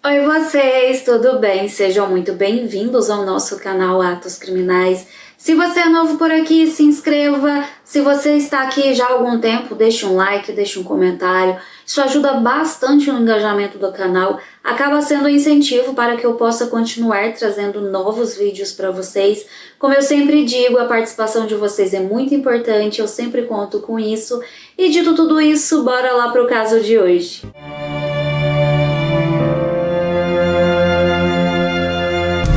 Oi vocês, tudo bem? Sejam muito bem-vindos ao nosso canal Atos Criminais. Se você é novo por aqui, se inscreva. Se você está aqui já há algum tempo, deixe um like, deixe um comentário. Isso ajuda bastante no engajamento do canal, acaba sendo um incentivo para que eu possa continuar trazendo novos vídeos para vocês. Como eu sempre digo, a participação de vocês é muito importante, eu sempre conto com isso. E dito tudo isso, bora lá para o caso de hoje.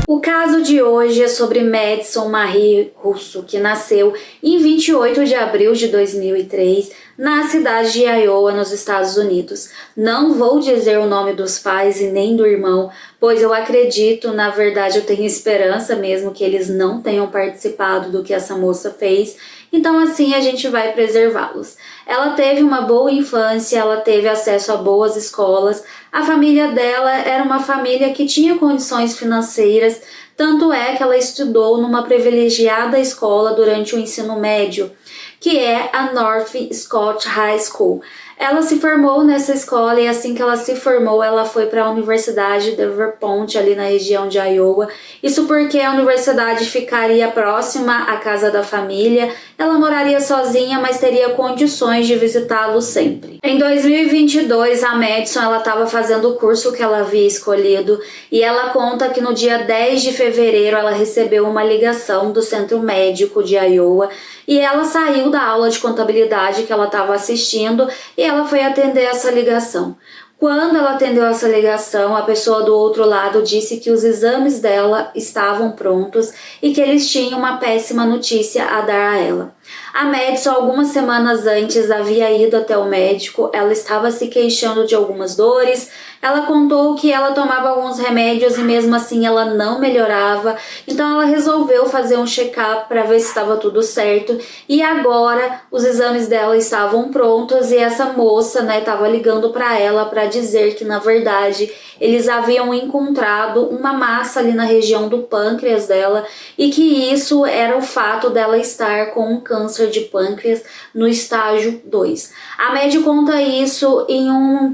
O caso de hoje é sobre Madison Marie Russo, que nasceu em 28 de abril de 2003, na cidade de Iowa, nos Estados Unidos. Não vou dizer o nome dos pais e nem do irmão, pois eu acredito, na verdade eu tenho esperança mesmo que eles não tenham participado do que essa moça fez, então assim a gente vai preservá-los. Ela teve uma boa infância, ela teve acesso a boas escolas, a família dela era uma família que tinha condições financeiras, tanto é que ela estudou numa privilegiada escola durante o ensino médio, que é a North Scott High School. Ela se formou nessa escola e assim que ela se formou, ela foi para a Universidade de Vermont, ali na região de Iowa. Isso porque a universidade ficaria próxima à casa da família. Ela moraria sozinha, mas teria condições de visitá-lo sempre. Em 2022, a Madison estava fazendo o curso que ela havia escolhido e ela conta que no dia 10 de fevereiro ela recebeu uma ligação do Centro Médico de Iowa e ela saiu da aula de contabilidade que ela estava assistindo e ela foi atender essa ligação. Quando ela atendeu essa ligação, a pessoa do outro lado disse que os exames dela estavam prontos e que eles tinham uma péssima notícia a dar a ela. A Madison, algumas semanas antes, havia ido até o médico, ela estava se queixando de algumas dores, ela contou que ela tomava alguns remédios e mesmo assim ela não melhorava, então ela resolveu fazer um check-up para ver se estava tudo certo e agora os exames dela estavam prontos e essa moça, estava ligando para ela para dizer que na verdade eles haviam encontrado uma massa ali na região do pâncreas dela e que isso era o fato dela estar com um câncer de pâncreas no estágio 2. A médica conta isso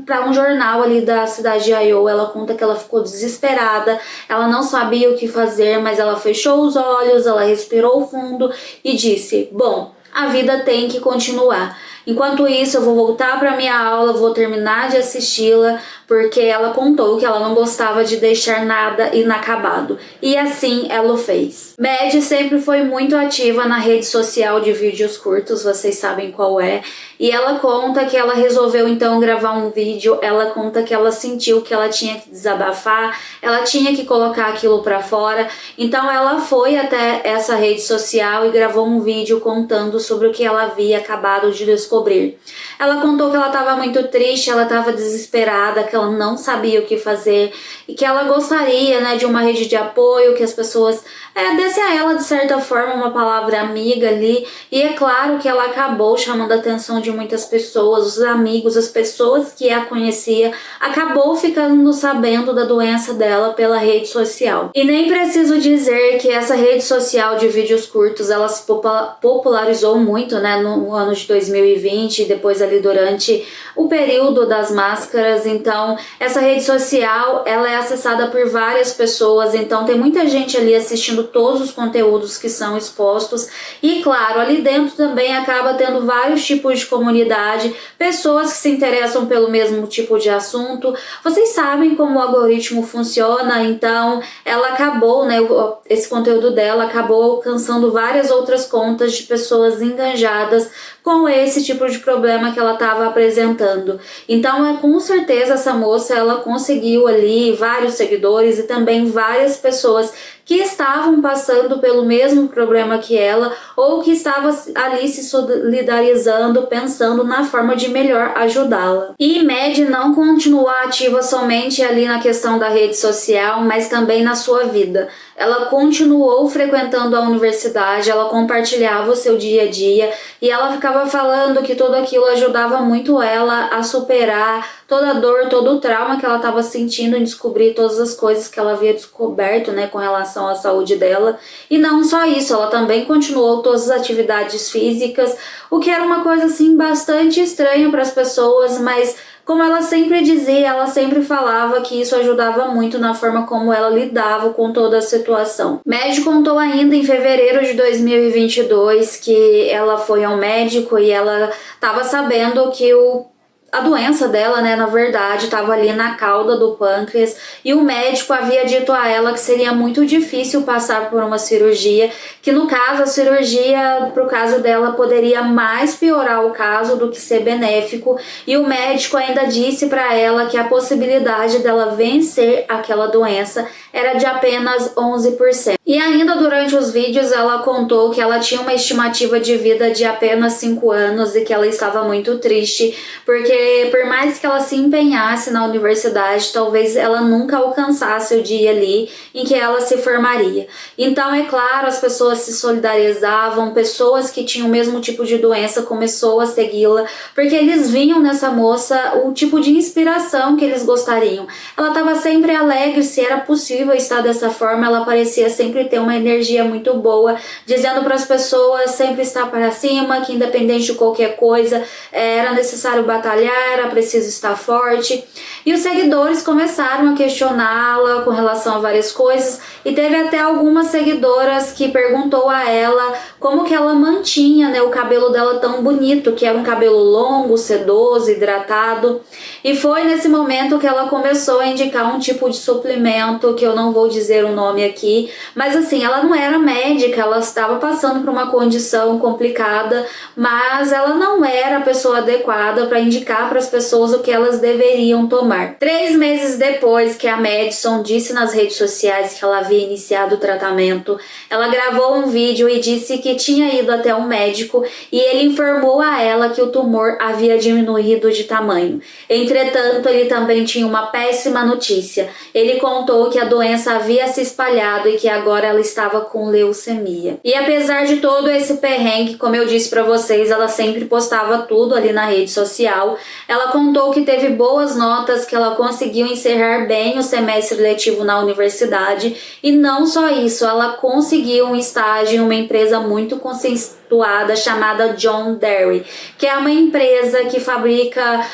para um jornal ali da cidade de Iowa. Ela conta que ela ficou desesperada, ela não sabia o que fazer, mas ela fechou os olhos, ela respirou fundo e disse: bom, a vida tem que continuar. Enquanto isso, eu vou voltar para minha aula, vou terminar de assisti-la, porque ela contou que ela não gostava de deixar nada inacabado. E assim ela o fez. Mad sempre foi muito ativa na rede social de vídeos curtos, vocês sabem qual é. E ela conta que ela resolveu então gravar um vídeo, ela conta que ela sentiu que ela tinha que desabafar, ela tinha que colocar aquilo para fora. Então ela foi até essa rede social e gravou um vídeo contando sobre o que ela havia acabado de descobrir. Ela contou que ela estava muito triste, ela estava desesperada, que ela não sabia o que fazer e que ela gostaria, de uma rede de apoio, que as pessoas dessem a ela de certa forma uma palavra amiga ali. E é claro que ela acabou chamando a atenção de muitas pessoas, os amigos, as pessoas que a conhecia, acabou ficando sabendo da doença dela pela rede social. E nem preciso dizer que essa rede social de vídeos curtos, ela se popularizou muito, no ano de 2020 e depois ali durante o período das máscaras. Então essa rede social, ela é acessada por várias pessoas, então tem muita gente ali assistindo todos os conteúdos que são expostos e claro, ali dentro também acaba tendo vários tipos de comunidade, pessoas que se interessam pelo mesmo tipo de assunto. Vocês sabem como o algoritmo funciona, então ela acabou, esse conteúdo dela acabou alcançando várias outras contas de pessoas engajadas com esse tipo de problema que ela estava apresentando. Então com certeza essa moça, ela conseguiu ali vários seguidores e também várias pessoas que estavam passando pelo mesmo problema que ela ou que estavam ali se solidarizando, pensando na forma de melhor ajudá-la. E Mad não continuou ativa somente ali na questão da rede social, mas também na sua vida. Ela continuou frequentando a universidade, ela compartilhava o seu dia a dia e ela ficava falando que tudo aquilo ajudava muito ela a superar toda a dor, todo o trauma que ela estava sentindo em descobrir todas as coisas que ela havia descoberto, com relação à saúde dela. E não só isso, ela também continuou todas as atividades físicas, o que era uma coisa assim bastante estranha para as pessoas, mas Como ela sempre dizia, ela sempre falava que isso ajudava muito na forma como ela lidava com toda a situação. O médico contou ainda em fevereiro de 2022 que ela foi ao médico e ela estava sabendo que a doença dela, né, na verdade, estava ali na cauda do pâncreas e o médico havia dito a ela que seria muito difícil passar por uma cirurgia, que no caso a cirurgia, pro caso dela, poderia mais piorar o caso do que ser benéfico, e o médico ainda disse para ela que a possibilidade dela vencer aquela doença era de apenas 11%. E ainda durante os vídeos ela contou que ela tinha uma estimativa de vida de apenas 5 anos e que ela estava muito triste, porque por mais que ela se empenhasse na universidade, talvez ela nunca alcançasse o dia ali em que ela se formaria. Então, é claro, as pessoas se solidarizavam, pessoas que tinham o mesmo tipo de doença começou a segui-la, porque eles viam nessa moça o tipo de inspiração que eles gostariam. Ela estava sempre alegre, se era possível estar dessa forma, ela parecia sempre ter uma energia muito boa, dizendo para as pessoas sempre estar para cima, que independente de qualquer coisa, era necessário batalhar, era preciso estar forte. E os seguidores começaram a questioná-la com relação a várias coisas, e teve até algumas seguidoras que perguntou a ela como que ela mantinha, né, o cabelo dela tão bonito, que era um cabelo longo, sedoso, hidratado. E foi nesse momento que ela começou a indicar um tipo de suplemento, que eu não vou dizer o nome aqui, mas assim, ela não era médica, ela estava passando por uma condição complicada, mas ela não era a pessoa adequada para indicar para as pessoas o que elas deveriam tomar. 3 meses depois que a Madison disse nas redes sociais que ela havia iniciado o tratamento, ela gravou um vídeo e disse que tinha ido até um médico e ele informou a ela que o tumor havia diminuído de tamanho. Entretanto, ele também tinha uma péssima notícia. Ele contou que a doença havia se espalhado e que agora ela estava com leucemia. E apesar de todo esse perrengue, como eu disse para vocês, ela sempre postava tudo ali na rede social. Ela contou que teve boas notas, que ela conseguiu encerrar bem o semestre letivo na universidade, e não só isso, ela conseguiu um estágio em uma empresa muito conceituada chamada John Deere, que é uma empresa que fabrica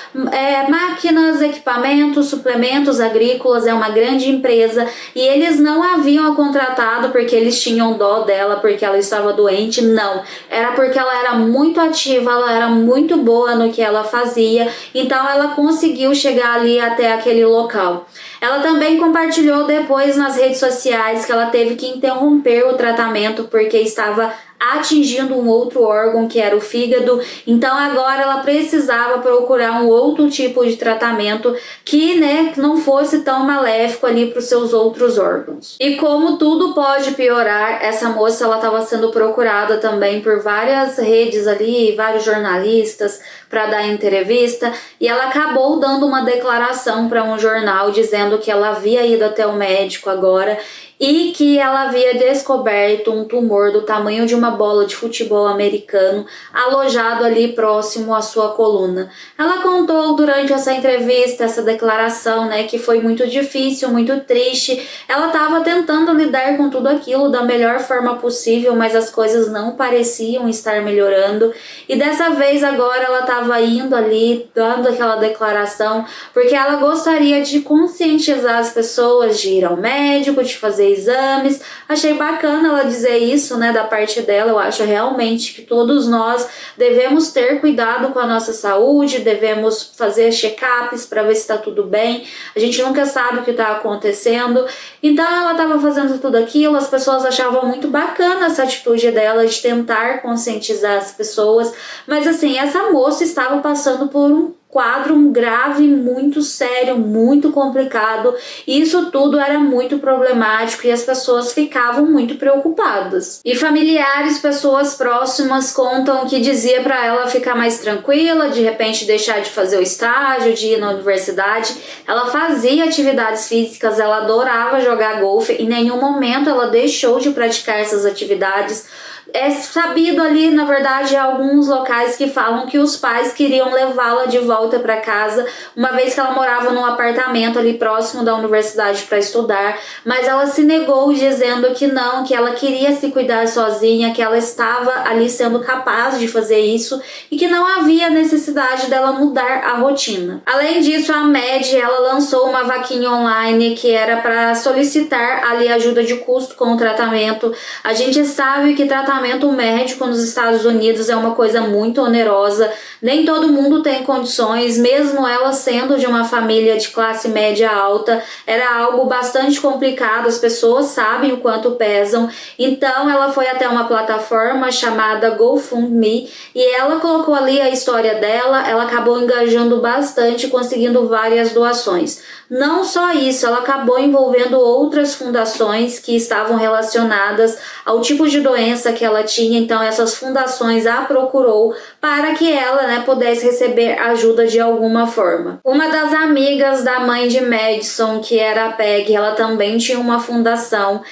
máquinas, equipamentos, suplementos agrícolas, é uma grande empresa, e eles não haviam a contratado porque eles tinham dó dela, porque ela estava doente, não, era porque ela era muito ativa, ela era muito boa no que ela fazia, então ela conseguiu chegar ali até aquele local. Ela também compartilhou depois nas redes sociais que ela teve que interromper o tratamento porque estava atingindo um outro órgão, que era o fígado. Então agora ela precisava procurar um outro tipo de tratamento que, né, não fosse tão maléfico ali para os seus outros órgãos. E como tudo pode piorar, essa moça ela estava sendo procurada também por várias redes ali, vários jornalistas para dar entrevista, e ela acabou dando uma declaração para um jornal dizendo que ela havia ido até o médico agora e que ela havia descoberto um tumor do tamanho de uma bola de futebol americano alojado ali próximo à sua coluna. Ela contou durante essa entrevista, essa declaração, né, que foi muito difícil, muito triste. Ela estava tentando lidar com tudo aquilo da melhor forma possível, mas as coisas não pareciam estar melhorando. E dessa vez agora ela estava indo ali, dando aquela declaração, porque ela gostaria de conscientizar as pessoas de ir ao médico, de fazer exames. Achei bacana ela dizer isso, né, da parte dela. Eu acho realmente que todos nós devemos ter cuidado com a nossa saúde, devemos fazer check-ups para ver se está tudo bem. A gente nunca sabe o que está acontecendo. Então ela estava fazendo tudo aquilo, as pessoas achavam muito bacana essa atitude dela de tentar conscientizar as pessoas, mas assim, essa moça estava passando por um quadro grave, muito sério, muito complicado, e isso tudo era muito problemático e as pessoas ficavam muito preocupadas. E familiares, pessoas próximas contam que dizia para ela ficar mais tranquila, de repente deixar de fazer o estágio, de ir na universidade. Ela fazia atividades físicas, ela adorava jogar golfe, em nenhum momento ela deixou de praticar essas atividades. É sabido ali, na verdade, alguns locais que falam que os pais queriam levá-la de volta para casa, uma vez que ela morava num apartamento ali próximo da universidade para estudar, mas ela se negou dizendo que não, que ela queria se cuidar sozinha, que ela estava ali sendo capaz de fazer isso e que não havia necessidade dela mudar a rotina. Além disso, a MED, ela lançou uma vaquinha online que era para solicitar ali ajuda de custo com o tratamento. A gente sabe que tratamento médico nos Estados Unidos é uma coisa muito onerosa, nem todo mundo tem condições, mesmo ela sendo de uma família de classe média alta, era algo bastante complicado, as pessoas sabem o quanto pesam, então ela foi até uma plataforma chamada GoFundMe e ela colocou ali a história dela, ela acabou engajando bastante, conseguindo várias doações. Não só isso, ela acabou envolvendo outras fundações que estavam relacionadas ao tipo de doença que ela tinha, então essas fundações a procurou para que ela, pudesse receber ajuda de alguma forma. Uma das amigas da mãe de Madison, que era a Peg, ela também tinha uma fundação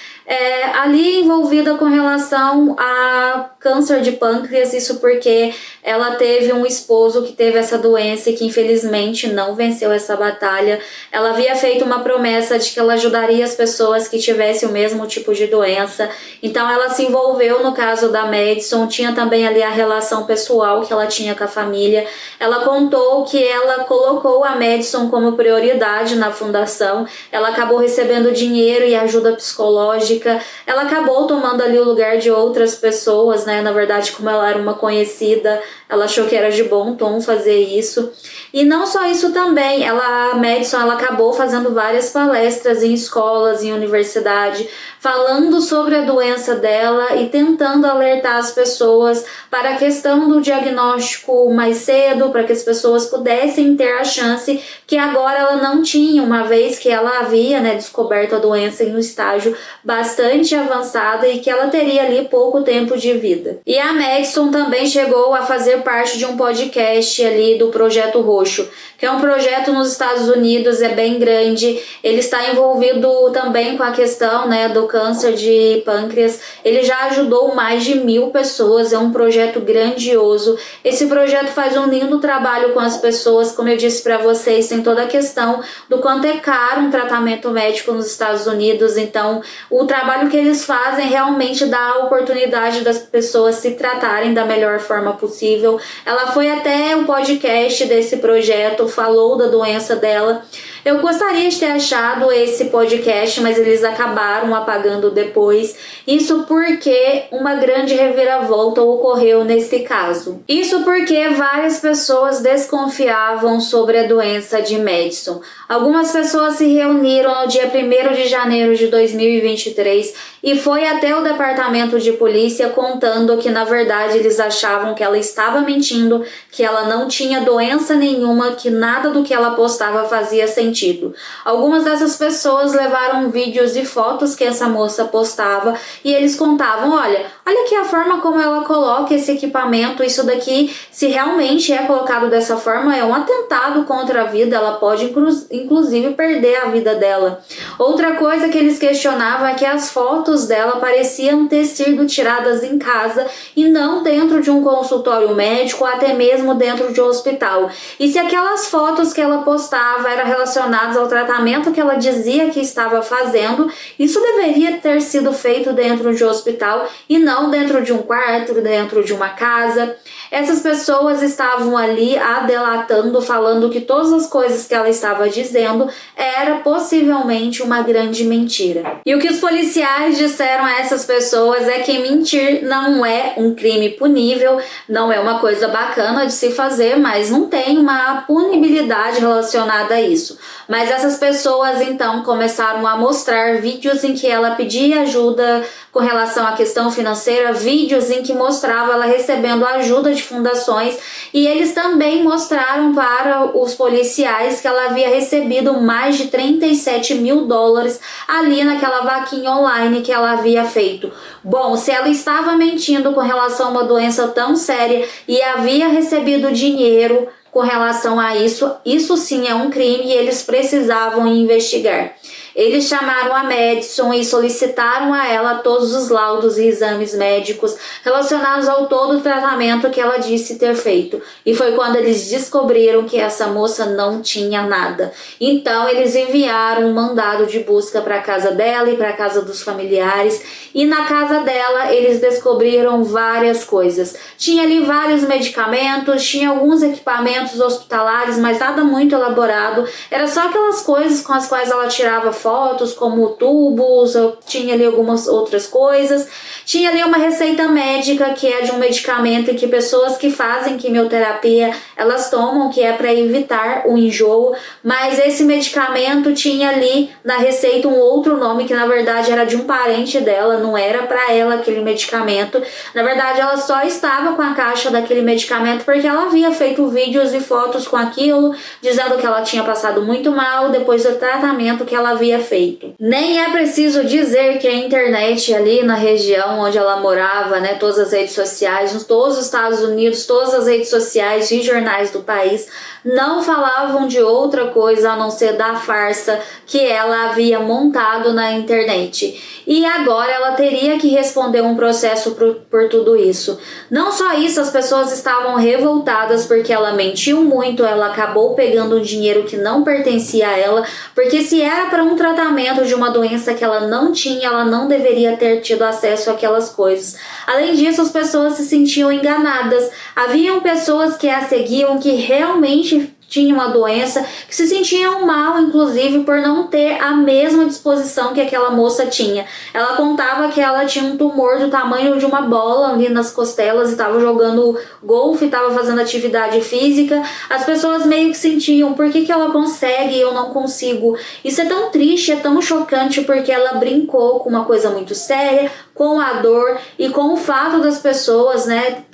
ali envolvida com relação a câncer de pâncreas, isso porque ela teve um esposo que teve essa doença e que infelizmente não venceu essa batalha. Ela havia feito uma promessa de que ela ajudaria as pessoas que tivessem o mesmo tipo de doença, então ela se envolveu no caso da Madison, tinha também ali a relação pessoal que ela tinha com a família. Ela contou que ela colocou a Madison como prioridade na fundação, ela acabou recebendo dinheiro e ajuda psicológica, ela acabou tomando ali o lugar de outras pessoas, na verdade, como ela era uma conhecida, ela achou que era de bom tom fazer isso. E não só isso também, a Madison, ela acabou fazendo várias palestras em escolas, em universidade, falando sobre a doença dela e tentando alertar as pessoas para a questão do diagnóstico mais cedo, para que as pessoas pudessem ter a chance que agora ela não tinha, uma vez que ela havia descoberto a doença em um estágio bastante avançada e que ela teria ali pouco tempo de vida. E a Madison também chegou a fazer parte de um podcast ali do Projeto Roxo, que é um projeto nos Estados Unidos, é bem grande, ele está envolvido também com a questão do câncer de pâncreas, ele já ajudou mais de 1.000 pessoas, é um projeto grandioso. Esse projeto faz um lindo trabalho com as pessoas, como eu disse para vocês, tem toda a questão do quanto é caro um tratamento médico nos Estados Unidos, então o trabalho que eles fazem realmente dá a oportunidade das pessoas se tratarem da melhor forma possível. Ela foi até o podcast desse projeto, falou da doença dela. Eu gostaria de ter achado esse podcast, mas eles acabaram apagando depois. Isso porque uma grande reviravolta ocorreu nesse caso. Isso porque várias pessoas desconfiavam sobre a doença de Madison. Algumas pessoas se reuniram no dia 1º de janeiro de 2023 e foi até o departamento de polícia contando que na verdade eles achavam que ela estava mentindo, que ela não tinha doença nenhuma, que nada do que ela postava fazia sentido. Algumas dessas pessoas levaram vídeos e fotos que essa moça postava e eles contavam, olha aqui a forma como ela coloca esse equipamento, isso daqui, se realmente é colocado dessa forma, é um atentado contra a vida, ela pode inclusive perder a vida dela. Outra coisa que eles questionavam é que as fotos dela pareciam ter sido tiradas em casa e não dentro de um consultório médico, ou até mesmo dentro de um hospital. E se aquelas fotos que ela postava eram relacionadas ao tratamento que ela dizia que estava fazendo, isso deveria ter sido feito dentro de um hospital e não dentro de um quarto, dentro de uma casa. Essas pessoas estavam ali a delatando, falando que todas as coisas que ela estava dizendo era possivelmente uma grande mentira. E o que os policiais disseram a essas pessoas é que mentir não é um crime punível, não é uma coisa bacana de se fazer, mas não tem uma punibilidade relacionada a isso. Mas essas pessoas então começaram a mostrar vídeos em que ela pedia ajuda com relação à questão financeira, vídeos em que mostrava ela recebendo ajuda de fundações, e eles também mostraram para os policiais que ela havia recebido mais de 37 mil dólares ali naquela vaquinha online que ela havia feito. Bom, se ela estava mentindo com relação a uma doença tão séria e havia recebido dinheiro com relação a isso, isso sim é um crime e eles precisavam investigar. Eles chamaram a Madison e solicitaram a ela todos os laudos e exames médicos relacionados ao todo o tratamento que ela disse ter feito. E foi quando eles descobriram que essa moça não tinha nada. Então eles enviaram um mandado de busca para a casa dela e para a casa dos familiares. E na casa dela eles descobriram várias coisas. Tinha ali vários medicamentos, tinha alguns equipamentos hospitalares, mas nada muito elaborado. Era só aquelas coisas com as quais ela tirava fotos, como tubos, tinha ali algumas outras coisas. Tinha ali uma receita médica que é de um medicamento que pessoas que fazem quimioterapia elas tomam, que é para evitar o enjoo, mas esse medicamento tinha ali na receita um outro nome que na verdade era de um parente dela, não era para ela aquele medicamento. Na verdade ela só estava com a caixa daquele medicamento porque ela havia feito vídeos e fotos com aquilo, dizendo que ela tinha passado muito mal depois do tratamento que ela havia feito. Nem é preciso dizer que a internet ali na região onde ela morava, né, todas as redes sociais, todos os Estados Unidos, todas as redes sociais e jornais do país não falavam de outra coisa a não ser da farsa que ela havia montado na internet. E agora ela teria que responder um processo por tudo isso. Não só isso, as pessoas estavam revoltadas porque ela mentiu muito, ela acabou pegando um dinheiro que não pertencia a ela, porque se era para um tratamento de uma doença que ela não tinha, ela não deveria ter tido acesso àquelas coisas. Além disso, as pessoas se sentiam enganadas. Haviam pessoas que a seguiam que realmente tinham a doença, que se sentiam mal, inclusive, por não ter a mesma disposição que aquela moça tinha. Ela contava que ela tinha um tumor do tamanho de uma bola ali nas costelas e estava jogando golfe, estava fazendo atividade física. As pessoas meio que sentiam, por que ela consegue e eu não consigo? Isso é tão triste, é tão chocante, porque ela brincou com uma coisa muito séria, com a dor e com o fato das pessoas, né,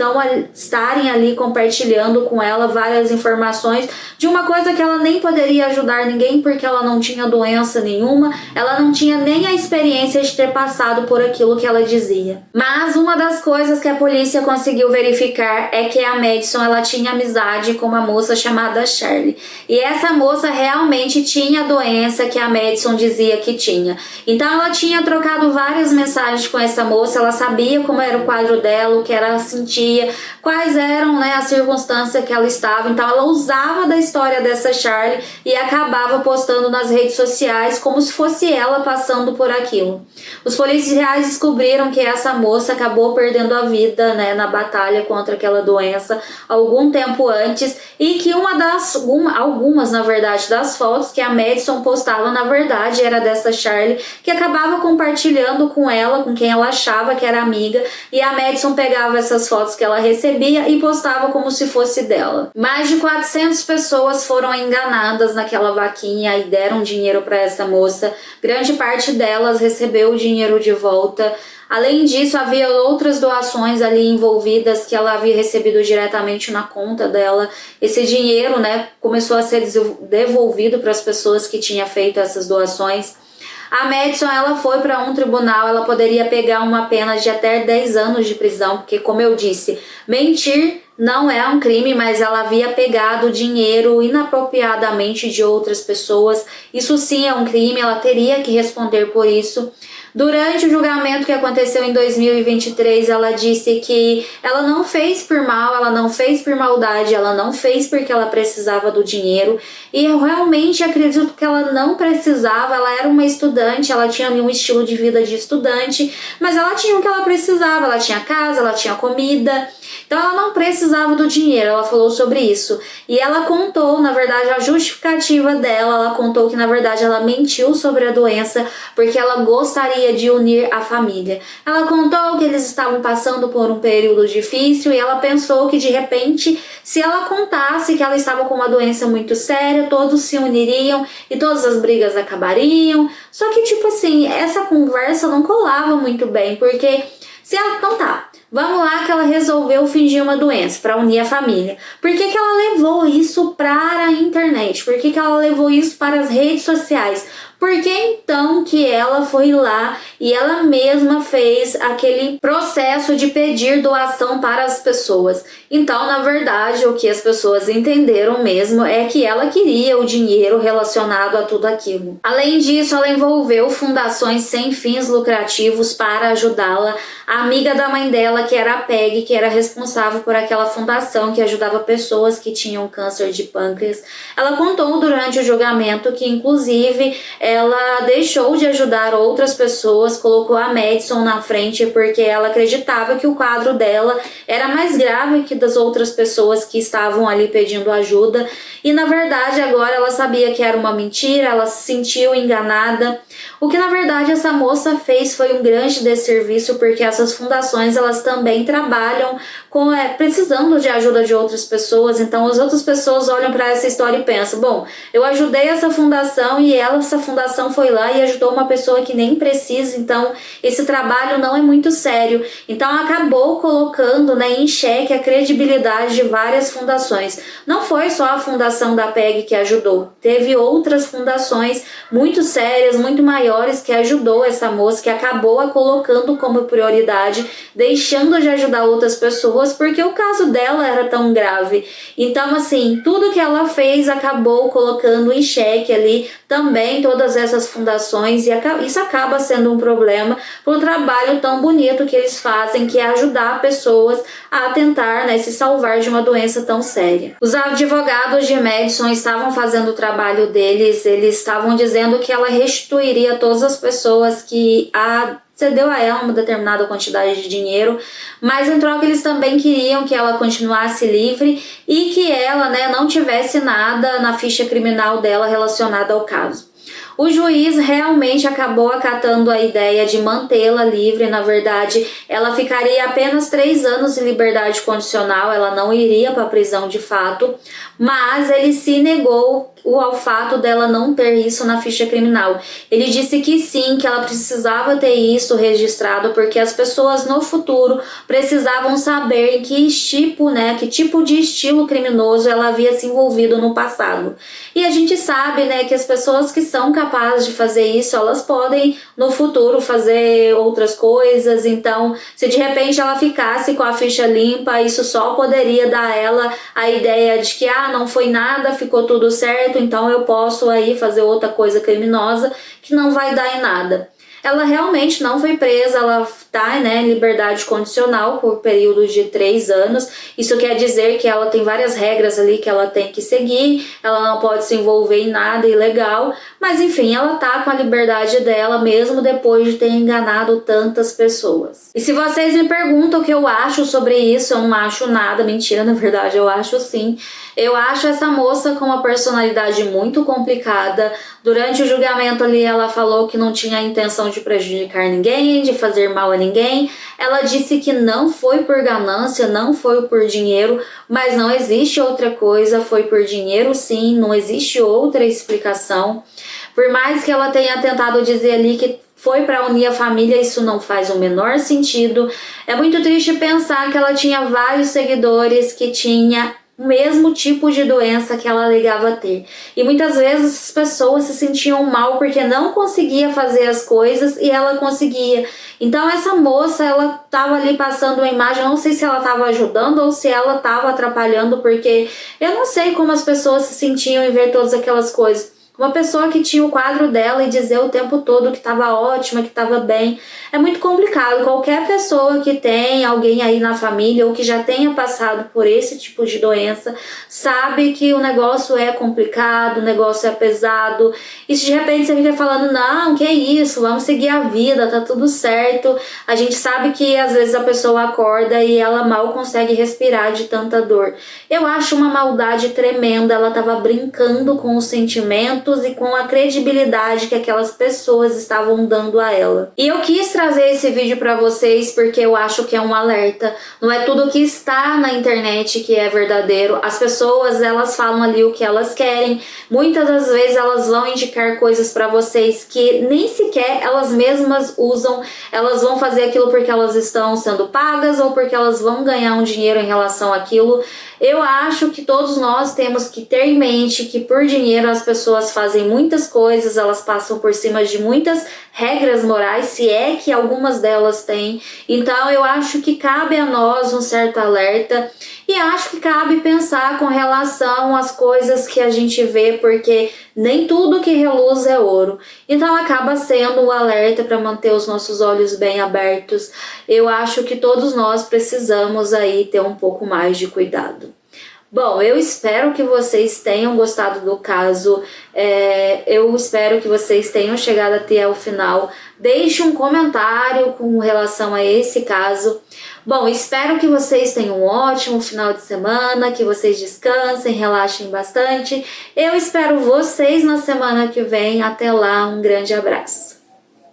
estarem ali compartilhando com ela várias informações de uma coisa que ela nem poderia ajudar ninguém porque ela não tinha doença nenhuma, ela não tinha nem a experiência de ter passado por aquilo que ela dizia. Mas uma das coisas que a polícia conseguiu verificar é que a Madison ela tinha amizade com uma moça chamada Charlie. E essa moça realmente tinha a doença que a Madison dizia que tinha. Então ela tinha trocado várias mensagens com essa moça, ela sabia como era o quadro dela, o que ela sentia, quais eram, né, as circunstâncias que ela estava. Então ela usava da história dessa Charlie e acabava postando nas redes sociais como se fosse ela passando por aquilo. Os policiais descobriram que essa moça acabou perdendo a vida, né, na batalha contra aquela doença algum tempo antes e que algumas na verdade das fotos que a Madison postava na verdade era dessa Charlie, que acabava compartilhando com ela, com quem ela achava que era amiga, e a Madison pegava essas fotos que ela recebia e postava como se fosse dela. Mais de 400 pessoas foram enganadas naquela vaquinha e deram dinheiro para essa moça. Grande parte delas recebeu o dinheiro de volta. Além disso, havia outras doações ali envolvidas que ela havia recebido diretamente na conta dela. Esse dinheiro, né, começou a ser devolvido para as pessoas que tinham feito essas doações. A Madison, ela foi para um tribunal, ela poderia pegar uma pena de até 10 anos de prisão, porque, como eu disse, mentir não é um crime, mas ela havia pegado dinheiro inapropriadamente de outras pessoas. Isso sim é um crime, ela teria que responder por isso. Durante o julgamento que aconteceu em 2023, ela disse que ela não fez por mal, ela não fez por maldade, ela não fez porque ela precisava do dinheiro. E eu realmente acredito que ela não precisava, ela era uma estudante, ela tinha um estilo de vida de estudante, mas ela tinha o que ela precisava, ela tinha casa, ela tinha comida. Então ela não precisava do dinheiro, ela falou sobre isso. E ela contou, na verdade, a justificativa dela, ela contou que na verdade ela mentiu sobre a doença porque ela gostaria de unir a família. Ela contou que eles estavam passando por um período difícil e ela pensou que de repente, se ela contasse que ela estava com uma doença muito séria, todos se uniriam e todas as brigas acabariam. Só que tipo assim, essa conversa não colava muito bem, porque se ela, então tá, vamos lá que ela resolveu fingir uma doença para unir a família. Por que ela levou isso para a internet? Por que ela levou isso para as redes sociais? Por que então que ela foi lá e ela mesma fez aquele processo de pedir doação para as pessoas? Então, na verdade, o que as pessoas entenderam mesmo é que ela queria o dinheiro relacionado a tudo aquilo. Além disso, ela envolveu fundações sem fins lucrativos para ajudá-la. A amiga da mãe dela, que era a Peg, que era responsável por aquela fundação que ajudava pessoas que tinham câncer de pâncreas, ela contou durante o julgamento que, inclusive, ela deixou de ajudar outras pessoas, colocou a Madison na frente porque ela acreditava que o quadro dela era mais grave que das outras pessoas que estavam ali pedindo ajuda, e na verdade agora ela sabia que era uma mentira, ela se sentiu enganada. O que na verdade essa moça fez foi um grande desserviço, porque essas fundações elas também trabalham com precisando de ajuda de outras pessoas. Então as outras pessoas olham para essa história e pensam, bom, eu ajudei essa fundação e essa fundação foi lá e ajudou uma pessoa que nem precisa, então esse trabalho não é muito sério. Então acabou colocando, né, em xeque a credibilidade de várias fundações. Não foi só a fundação da Peg que ajudou, teve outras fundações muito sérias, muito maiores, que ajudou essa moça, que acabou a colocando como prioridade, deixando de ajudar outras pessoas porque o caso dela era tão grave. Então assim, tudo que ela fez acabou colocando em xeque ali também todas essas fundações, e isso acaba sendo um problema para o trabalho tão bonito que eles fazem, que é ajudar pessoas a tentar, né, se salvar de uma doença tão séria. Os advogados de Madison estavam fazendo o trabalho deles, eles estavam dizendo que ela restituiria todas as pessoas que cedeu a ela uma determinada quantidade de dinheiro, mas em troca eles também queriam que ela continuasse livre e que ela, né, não tivesse nada na ficha criminal dela relacionada ao caso. O juiz realmente acabou acatando a ideia de mantê-la livre. Na verdade, ela ficaria apenas 3 anos em liberdade condicional, ela não iria para a prisão de fato, mas ele se negou ao fato dela não ter isso na ficha criminal. Ele disse que sim, que ela precisava ter isso registrado, porque as pessoas no futuro precisavam saber que tipo de estilo criminoso ela havia se envolvido no passado. E a gente sabe, né, que as pessoas que são capazes de fazer isso, elas podem no futuro fazer outras coisas. Então, se de repente ela ficasse com a ficha limpa, isso só poderia dar a ela a ideia de que não foi nada, ficou tudo certo, então eu posso aí fazer outra coisa criminosa que não vai dar em nada. Ela realmente não foi presa, ela está, né, em liberdade condicional por período de 3 anos. Isso quer dizer que ela tem várias regras ali que ela tem que seguir, ela não pode se envolver em nada ilegal, mas enfim, ela tá com a liberdade dela mesmo depois de ter enganado tantas pessoas. E se vocês me perguntam o que eu acho sobre isso, eu não acho nada, mentira, na verdade eu acho sim. Eu acho essa moça com uma personalidade muito complicada. Durante o julgamento ali ela falou que não tinha a intenção de prejudicar ninguém, de fazer mal a ninguém. Ela disse que não foi por ganância, não foi por dinheiro, mas não existe outra coisa, foi por dinheiro sim, não existe outra explicação. Por mais que ela tenha tentado dizer ali que foi para unir a família, isso não faz o menor sentido. É muito triste pensar que ela tinha vários seguidores que tinha o mesmo tipo de doença que ela alegava ter. E muitas vezes as pessoas se sentiam mal porque não conseguia fazer as coisas e ela conseguia. Então essa moça, ela estava ali passando uma imagem, eu não sei se ela estava ajudando ou se ela estava atrapalhando, porque eu não sei como as pessoas se sentiam em ver todas aquelas coisas. Uma pessoa que tinha o quadro dela e dizer o tempo todo que estava ótima, que estava bem, é muito complicado. Qualquer pessoa que tem alguém aí na família ou que já tenha passado por esse tipo de doença sabe que o negócio é complicado, o negócio é pesado. E se de repente você fica falando, não, que é isso, vamos seguir a vida, tá tudo certo. A gente sabe que às vezes a pessoa acorda e ela mal consegue respirar de tanta dor. Eu acho uma maldade tremenda, ela estava brincando com os sentimentos e com a credibilidade que aquelas pessoas estavam dando a ela. E eu quis trazer esse vídeo para vocês porque eu acho que é um alerta. Não é tudo que está na internet que é verdadeiro. As pessoas, elas falam ali o que elas querem. Muitas das vezes elas vão indicar coisas para vocês que nem sequer elas mesmas usam. Elas vão fazer aquilo porque elas estão sendo pagas ou porque elas vão ganhar um dinheiro em relação àquilo. Eu acho que todos nós temos que ter em mente que por dinheiro as pessoas fazem muitas coisas, elas passam por cima de muitas regras morais, se é que algumas delas têm. Então eu acho que cabe a nós um certo alerta e acho que cabe pensar com relação às coisas que a gente vê, porque nem tudo que reluz é ouro. Então acaba sendo um alerta para manter os nossos olhos bem abertos. Eu acho que todos nós precisamos aí ter um pouco mais de cuidado. Bom, eu espero que vocês tenham gostado do caso, eu espero que vocês tenham chegado até o final. Deixe um comentário com relação a esse caso. Bom, espero que vocês tenham um ótimo final de semana, que vocês descansem, relaxem bastante. Eu espero vocês na semana que vem. Até lá, um grande abraço.